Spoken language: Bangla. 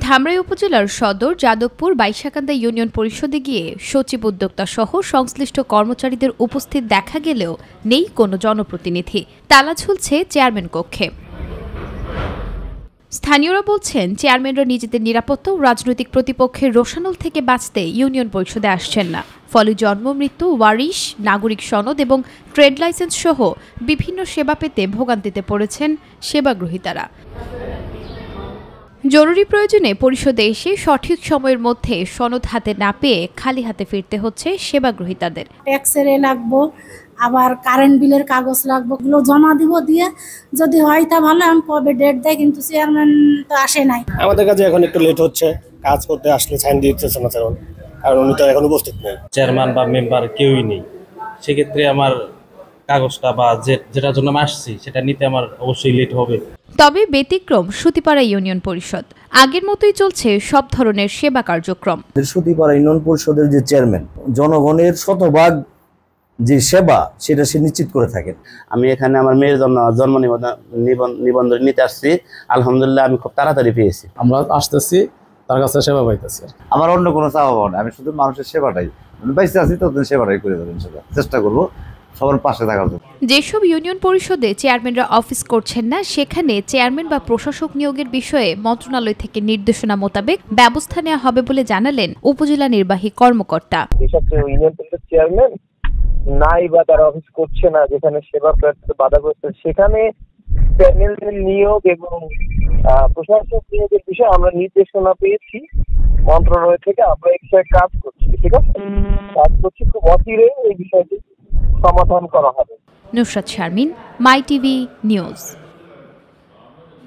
ধামরাই উপজেলার সদর যাদবপুর বাইশাকান্দা ইউনিয়ন পরিষদে গিয়ে সচিব উদ্যোক্তা সহ সংশ্লিষ্ট কর্মচারীদের উপস্থিত দেখা গেলেও নেই কোনো জনপ্রতিনিধি। তালা ঝুলছে চেয়ারম্যান কক্ষে। স্থানীয়রা বলছেন, চেয়ারম্যানরা নিজেদের নিরাপত্তা ও রাজনৈতিক প্রতিপক্ষের রোষানল থেকে বাঁচতে ইউনিয়ন পরিষদে আসছেন না। ফলে জন্ম, মৃত্যু, ওয়ারিশ, নাগরিক সনদ এবং ট্রেড লাইসেন্স সহ বিভিন্ন সেবা পেতে ভোগান্তিতে পড়েছেন সেবাগ্রহীতারা। জরুরি প্রয়োজনে পরিষদে এসে সঠিক সময়ের মধ্যে সনদ হাতে না পেয়ে খালি হাতে ফিরতে হচ্ছে সেবাগ্রহীতাদের। ট্যাক্সের লাগবো, আবার কারেন্ট বিলের কাগজ লাগবো, এগুলো জমা দিব, দিয়ে যদি হয় তা ভালো। আমি কবে ডেট দেয়, কিন্তু চেয়ারম্যান তো আসে নাই। আমাদের কাছে এখন একটু লেট হচ্ছে, কাজ করতে আসলে সাইন দিতেছে না কারণ উনি তো এখন উপস্থিত নেই। চেয়ারম্যান বা মেম্বার কেউই নেই। সেক্ষেত্রে আমার কাগজটা বা যেটার জন্য আমি আসছি সেটা নিতে আমার অবশ্যই লেট হবে। তবে ব্যতিক্রম সুতিপাড়া ইউনিয়ন পরিষদ। আগের মতোই চলছে সব ধরনের সেবা কার্যক্রম। সুতিপাড়া ইউনিয়ন পরিষদের যে চেয়ারম্যান, জনগণের শতভাগ যে সেবা সেটা সে নিশ্চিত করে থাকেন। আমি এখানে আমার মেয়ের জন্য জন্ম নিবন্ধন নিতে আসছি। আলহামদুলিল্লাহ আমি খুব তাড়াতাড়ি পেয়েছি। আমরা আসতেছি, তার কাছে সেবা পাইতেছি। আমার অন্য কোনো চাওয়া পাওয়া না, আমি শুধু মানুষের সেবাটাই বাইসে আছি, ততদিন সেবাটাই করে দেবেন, চেষ্টা করবো সবার পাশে থাকার জন্য। যেসব ইউনিয়ন পরিষদে চেয়ারম্যানরা অফিস করছেন না, সেখানে চেয়ারম্যান বা প্রশাসক নিয়োগের বিষয়ে মন্ত্রণালয় থেকে নির্দেশনা মোতাবেক ব্যবস্থা নেওয়া হবে বলে জানালেন উপজেলা নির্বাহী কর্মকর্তা। যেসব ইউনিয়ন পরিষদ চেয়ারম্যান নাই বা তারা অফিস করছে না, যেখানে সেবা প্রার্থীতে বাধাগ্রস্ত, সেখানে প্যানেলের নিয়োগ এবং প্রশাসক নিয়োগের বিষয়ে আমরা নির্দেশনা পেয়েছি মন্ত্রণালয় থেকে। আমরা এই বিষয়ে কাজ করছি, ঠিক আছে, কাজ করছি, খুব অচিরে এই বিষয়টি সমাধান করা হবে। নুসরাত শারমিন, মাই টিভি নিউজ।